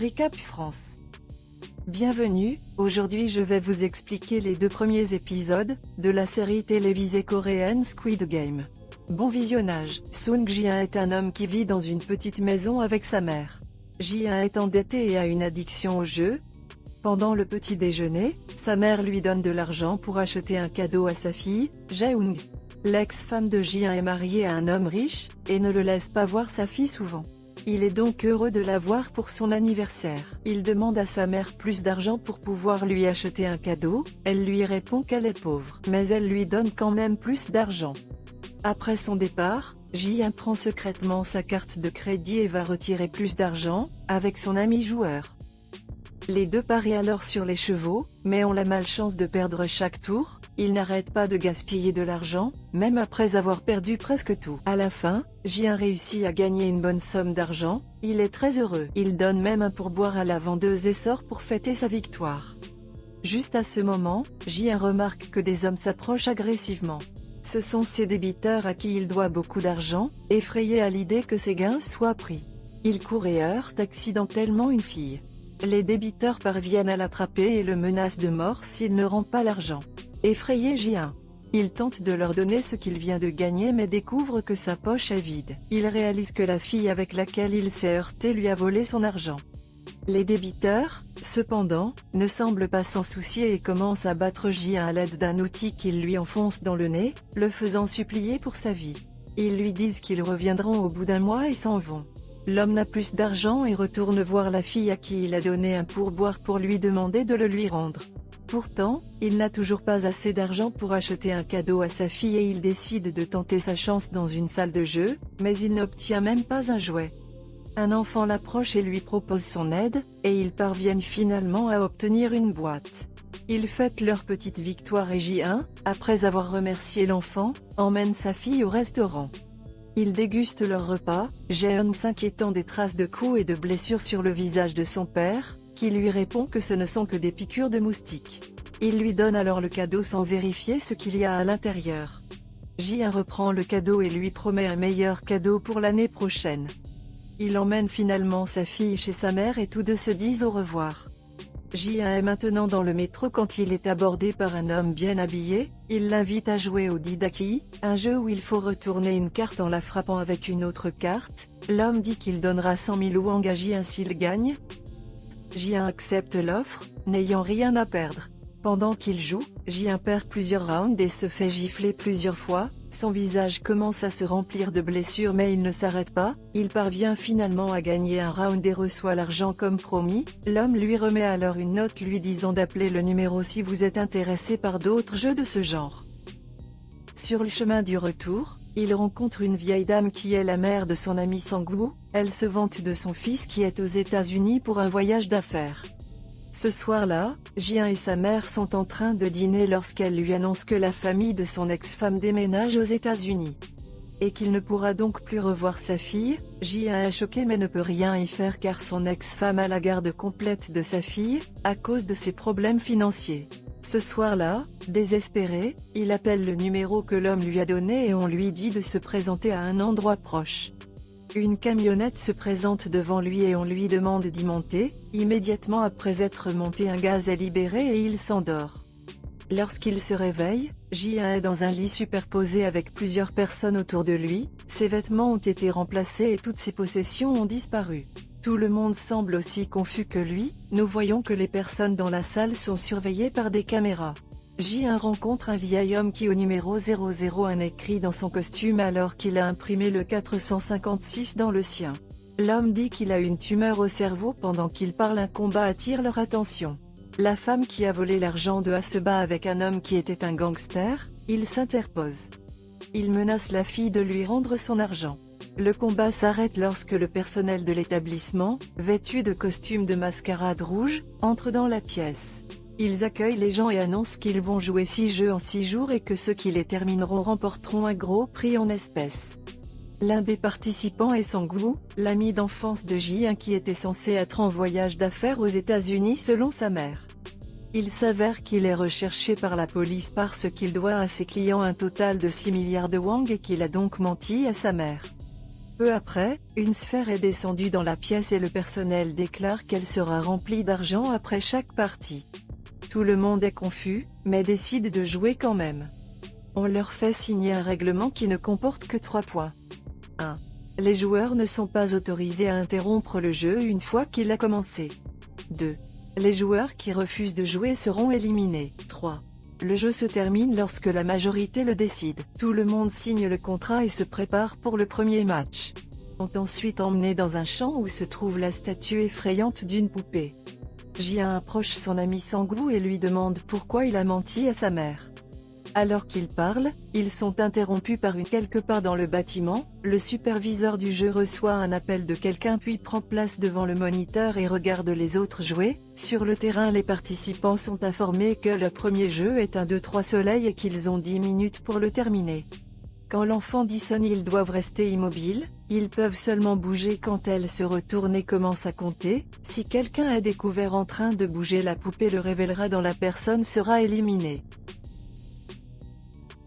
Recap France. Bienvenue, aujourd'hui je vais vous expliquer les 2 premiers épisodes de la série télévisée coréenne Squid Game. Bon visionnage. Sung Ji-in est un homme qui vit dans une petite maison avec sa mère. Ji-in est endetté et a une addiction au jeu. Pendant le petit déjeuner, sa mère lui donne de l'argent pour acheter un cadeau à sa fille, Jae-young. L'ex-femme de Ji-in est mariée à un homme riche, et ne le laisse pas voir sa fille souvent. Il est donc heureux de la voir pour son anniversaire. Il demande à sa mère plus d'argent pour pouvoir lui acheter un cadeau, elle lui répond qu'elle est pauvre. Mais elle lui donne quand même plus d'argent. Après son départ, Ji-in prend secrètement sa carte de crédit et va retirer plus d'argent, avec son ami joueur. Les deux parient alors sur les chevaux, mais ont la malchance de perdre chaque tour. Ils n'arrêtent pas de gaspiller de l'argent, même après avoir perdu presque tout. À la fin, Ji-in réussit à gagner une bonne somme d'argent, il est très heureux. Il donne même un pourboire à la vendeuse et sort pour fêter sa victoire. Juste à ce moment, Ji-in remarque que des hommes s'approchent agressivement. Ce sont ses débiteurs à qui il doit beaucoup d'argent, effrayé à l'idée que ses gains soient pris. Il court et heurte accidentellement une fille. Les débiteurs parviennent à l'attraper et le menacent de mort s'il ne rend pas l'argent. Effrayé Ji-in, il tente de leur donner ce qu'il vient de gagner mais découvre que sa poche est vide. Il réalise que la fille avec laquelle il s'est heurté lui a volé son argent. Les débiteurs, cependant, ne semblent pas s'en soucier et commencent à battre Ji-in à l'aide d'un outil qu'ils lui enfoncent dans le nez, le faisant supplier pour sa vie. Ils lui disent qu'ils reviendront au bout d'un mois et s'en vont. L'homme n'a plus d'argent et retourne voir la fille à qui il a donné un pourboire pour lui demander de le lui rendre. Pourtant, il n'a toujours pas assez d'argent pour acheter un cadeau à sa fille et il décide de tenter sa chance dans une salle de jeu, mais il n'obtient même pas un jouet. Un enfant l'approche et lui propose son aide, et ils parviennent finalement à obtenir une boîte. Ils fêtent leur petite victoire et Ji-in, après avoir remercié l'enfant, emmène sa fille au restaurant. Ils dégustent leur repas, Jae-young s'inquiétant des traces de coups et de blessures sur le visage de son père, qui lui répond que ce ne sont que des piqûres de moustiques. Il lui donne alors le cadeau sans vérifier ce qu'il y a à l'intérieur. Ji-in reprend le cadeau et lui promet un meilleur cadeau pour l'année prochaine. Il emmène finalement sa fille chez sa mère et tous deux se disent au revoir. Ji-in est maintenant dans le métro quand il est abordé par un homme bien habillé, il l'invite à jouer au Didaki, un jeu où il faut retourner une carte en la frappant avec une autre carte. L'homme dit qu'il donnera 100 000 won à Ji-in s'il gagne. Ji-in accepte l'offre, n'ayant rien à perdre. Pendant qu'il joue, Ji-in perd plusieurs rounds et se fait gifler plusieurs fois, son visage commence à se remplir de blessures mais il ne s'arrête pas, il parvient finalement à gagner un round et reçoit l'argent comme promis. L'homme lui remet alors une note lui disant d'appeler le numéro si vous êtes intéressé par d'autres jeux de ce genre. Sur le chemin du retour, il rencontre une vieille dame qui est la mère de son ami Sang-woo, elle se vante de son fils qui est aux États-Unis pour un voyage d'affaires. Ce soir-là, Ji-in et sa mère sont en train de dîner lorsqu'elle lui annonce que la famille de son ex-femme déménage aux États-Unis. Et qu'il ne pourra donc plus revoir sa fille. Ji-in est choqué mais ne peut rien y faire car son ex-femme a la garde complète de sa fille, à cause de ses problèmes financiers. Ce soir-là, désespéré, il appelle le numéro que l'homme lui a donné et on lui dit de se présenter à un endroit proche. Une camionnette se présente devant lui et on lui demande d'y monter. Immédiatement après être monté, un gaz est libéré et il s'endort. Lorsqu'il se réveille, Ji-in est dans un lit superposé avec plusieurs personnes autour de lui, ses vêtements ont été remplacés et toutes ses possessions ont disparu. Tout le monde semble aussi confus que lui, nous voyons que les personnes dans la salle sont surveillées par des caméras. Ji-in rencontre un vieil homme qui au numéro 001 écrit dans son costume alors qu'il a imprimé le 456 dans le sien. L'homme dit qu'il a une tumeur au cerveau pendant qu'il parle, un combat attire leur attention. La femme qui a volé l'argent de A se bat avec un homme qui était un gangster, il s'interpose. Il menace la fille de lui rendre son argent. Le combat s'arrête lorsque le personnel de l'établissement, vêtu de costumes de mascarade rouge, entre dans la pièce. Ils accueillent les gens et annoncent qu'ils vont jouer 6 jeux en 6 jours et que ceux qui les termineront remporteront un gros prix en espèces. L'un des participants est Sang-woo, l'ami d'enfance de Ji-in qui était censé être en voyage d'affaires aux États-Unis selon sa mère. Il s'avère qu'il est recherché par la police parce qu'il doit à ses clients un total de 6 milliards de won et qu'il a donc menti à sa mère. Peu après, une sphère est descendue dans la pièce et le personnel déclare qu'elle sera remplie d'argent après chaque partie. Tout le monde est confus, mais décide de jouer quand même. On leur fait signer un règlement qui ne comporte que 3 points. 1. Les joueurs ne sont pas autorisés à interrompre le jeu une fois qu'il a commencé. 2. Les joueurs qui refusent de jouer seront éliminés. 3. Le jeu se termine lorsque la majorité le décide. Tout le monde signe le contrat et se prépare pour le premier match. On est ensuite emmené dans un champ où se trouve la statue effrayante d'une poupée. Ji-un approche son ami Sang-woo et lui demande pourquoi il a menti à sa mère. Alors qu'ils parlent, ils sont interrompus par quelque part dans le bâtiment. Le superviseur du jeu reçoit un appel de quelqu'un puis prend place devant le moniteur et regarde les autres jouer. Sur le terrain, les participants sont informés que le premier jeu est un 2-3 soleil et qu'ils ont 10 minutes pour le terminer. Quand l'enfant dit sonne, ils doivent rester immobiles. Ils peuvent seulement bouger quand elle se retourne et commence à compter. Si quelqu'un est découvert en train de bouger, la poupée le révélera dont la personne sera éliminée.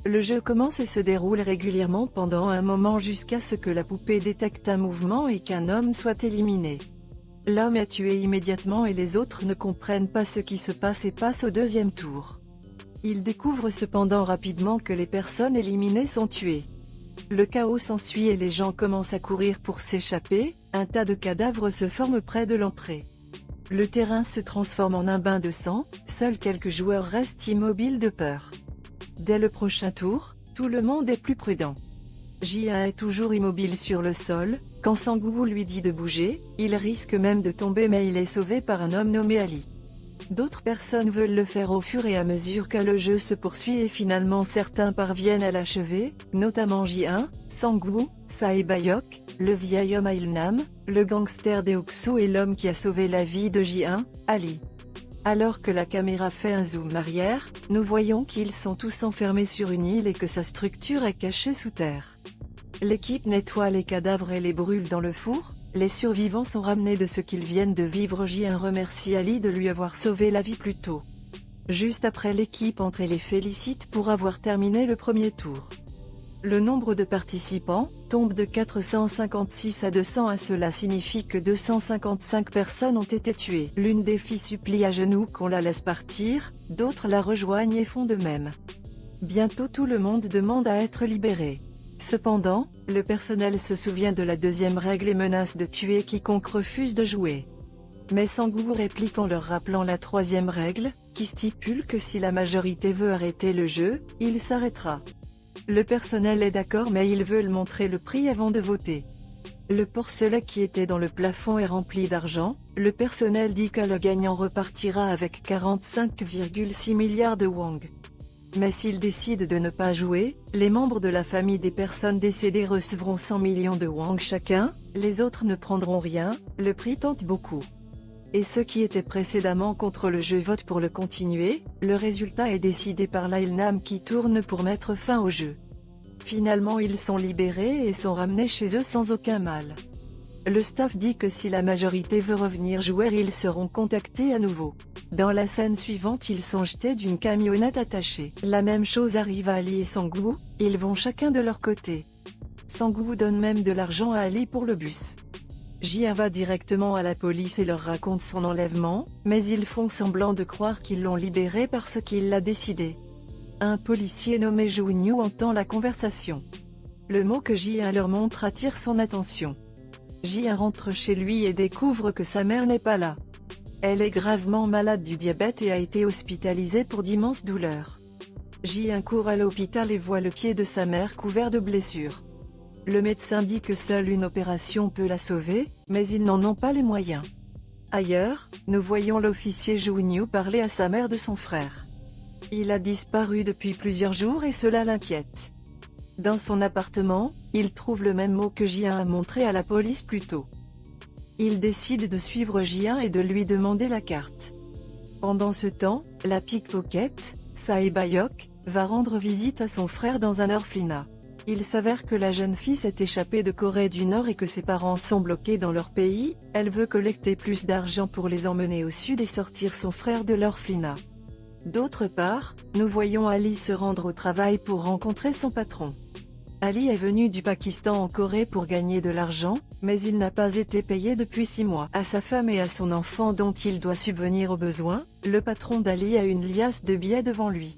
Le jeu commence et se déroule régulièrement pendant un moment jusqu'à ce que la poupée détecte un mouvement et qu'un homme soit éliminé. L'homme est tué immédiatement et les autres ne comprennent pas ce qui se passe et passent au deuxième tour. Ils découvrent cependant rapidement que les personnes éliminées sont tuées. Le chaos s'ensuit et les gens commencent à courir pour s'échapper. Un tas de cadavres se forme près de l'entrée. Le terrain se transforme en un bain de sang, seuls quelques joueurs restent immobiles de peur. Dès le prochain tour, tout le monde est plus prudent. Ji-un est toujours immobile sur le sol. Quand Sang-woo lui dit de bouger, il risque même de tomber mais il est sauvé par un homme nommé Ali. D'autres personnes veulent le faire au fur et à mesure que le jeu se poursuit et finalement certains parviennent à l'achever, notamment Ji-un, Sang-woo, Sae-bayok, le vieil homme Il-nam, le gangster Deok-soo et l'homme qui a sauvé la vie de Ji-un, Ali. Alors que la caméra fait un zoom arrière, nous voyons qu'ils sont tous enfermés sur une île et que sa structure est cachée sous terre. L'équipe nettoie les cadavres et les brûle dans le four. Les survivants sont ramenés de ce qu'ils viennent de vivre. Ji-un remercie Ali de lui avoir sauvé la vie plus tôt. Juste après, l'équipe entre et les félicite pour avoir terminé le premier tour. Le nombre de participants tombe de 456 à 201. Cela signifie que 255 personnes ont été tuées. L'une des filles supplie à genoux qu'on la laisse partir, d'autres la rejoignent et font de même. Bientôt tout le monde demande à être libéré. Cependant, le personnel se souvient de la deuxième règle et menace de tuer quiconque refuse de jouer. Mais Sang-woo réplique en leur rappelant la troisième règle, qui stipule que si la majorité veut arrêter le jeu, il s'arrêtera. Le personnel est d'accord mais ils veulent montrer le prix avant de voter. Le porcelet qui était dans le plafond est rempli d'argent. Le personnel dit que le gagnant repartira avec 45,6 milliards de won. Mais s'ils décident de ne pas jouer, les membres de la famille des personnes décédées recevront 100 millions de won chacun, les autres ne prendront rien. Le prix tente beaucoup. Et ceux qui étaient précédemment contre le jeu votent pour le continuer. Le résultat est décidé par Il-nam qui tourne pour mettre fin au jeu. Finalement ils sont libérés et sont ramenés chez eux sans aucun mal. Le staff dit que si la majorité veut revenir jouer, ils seront contactés à nouveau. Dans la scène suivante, ils sont jetés d'une camionnette attachée. La même chose arrive à Ali et Sang-woo, ils vont chacun de leur côté. Sang-woo donne même de l'argent à Ali pour le bus. Ji-un va directement à la police et leur raconte son enlèvement, mais ils font semblant de croire qu'ils l'ont libéré parce qu'il l'a décidé. Un policier nommé Joo-nyu entend la conversation. Le mot que Ji-un leur montre attire son attention. Ji-un rentre chez lui et découvre que sa mère n'est pas là. Elle est gravement malade du diabète et a été hospitalisée pour d'immenses douleurs. Ji-un court à l'hôpital et voit le pied de sa mère couvert de blessures. Le médecin dit que seule une opération peut la sauver, mais ils n'en ont pas les moyens. Ailleurs, nous voyons l'officier Joo-nyu parler à sa mère de son frère. Il a disparu depuis plusieurs jours et cela l'inquiète. Dans son appartement, il trouve le même mot que Ji-un a montré à la police plus tôt. Il décide de suivre Ji-un et de lui demander la carte. Pendant ce temps, la pickpocket, Sae-bayok, va rendre visite à son frère dans un orphelinat. Il s'avère que la jeune fille s'est échappée de Corée du Nord et que ses parents sont bloqués dans leur pays. Elle veut collecter plus d'argent pour les emmener au sud et sortir son frère de l'orphelinat. D'autre part, nous voyons Ali se rendre au travail pour rencontrer son patron. Ali est venu du Pakistan en Corée pour gagner de l'argent, mais il n'a pas été payé depuis 6 mois. À sa femme et à son enfant dont il doit subvenir aux besoins, le patron d'Ali a une liasse de billets devant lui,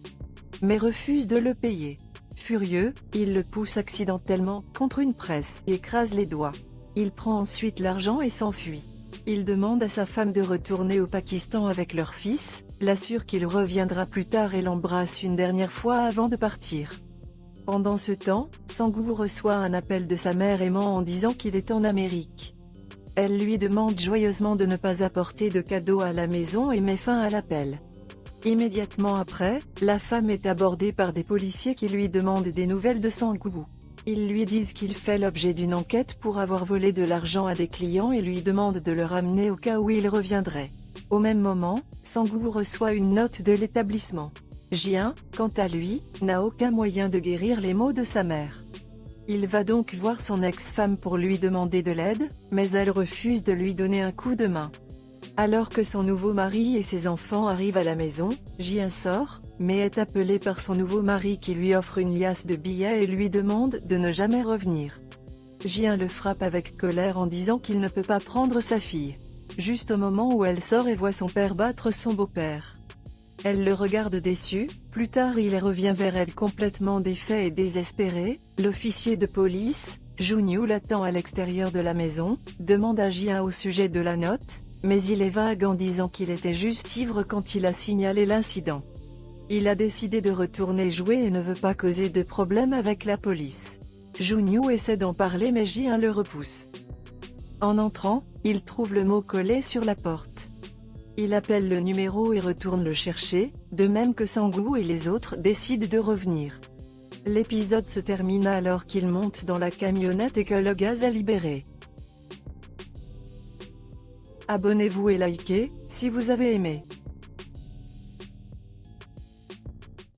mais refuse de le payer. Furieux, il le pousse accidentellement contre une presse et écrase les doigts. Il prend ensuite l'argent et s'enfuit. Il demande à sa femme de retourner au Pakistan avec leur fils, l'assure qu'il reviendra plus tard et l'embrasse une dernière fois avant de partir. Pendant ce temps, Sang-woo reçoit un appel de sa mère aimant en disant qu'il est en Amérique. Elle lui demande joyeusement de ne pas apporter de cadeaux à la maison et met fin à l'appel. Immédiatement après, la femme est abordée par des policiers qui lui demandent des nouvelles de Sang-woo. Ils lui disent qu'il fait l'objet d'une enquête pour avoir volé de l'argent à des clients et lui demandent de le ramener au cas où il reviendrait. Au même moment, Sang-woo reçoit une note de l'établissement. Ji-in, quant à lui, n'a aucun moyen de guérir les maux de sa mère. Il va donc voir son ex-femme pour lui demander de l'aide, mais elle refuse de lui donner un coup de main. Alors que son nouveau mari et ses enfants arrivent à la maison, Ji-in sort, mais est appelé par son nouveau mari qui lui offre une liasse de billets et lui demande de ne jamais revenir. Ji-in le frappe avec colère en disant qu'il ne peut pas prendre sa fille. Juste au moment où elle sort et voit son père battre son beau-père. Elle le regarde déçue. Plus tard il revient vers elle complètement défait et désespéré. L'officier de police, Jun-yu l'attend à l'extérieur de la maison, demande à Ji-in au sujet de la note, mais il est vague en disant qu'il était juste ivre quand il a signalé l'incident. Il a décidé de retourner jouer et ne veut pas causer de problème avec la police. Jun-yu essaie d'en parler mais Ji-in le repousse. En entrant, il trouve le mot collé sur la porte. Il appelle le numéro et retourne le chercher, de même que Sang-woo et les autres décident de revenir. L'épisode se termine alors qu'il monte dans la camionnette et que le gaz est libéré. Abonnez-vous et likez, si vous avez aimé.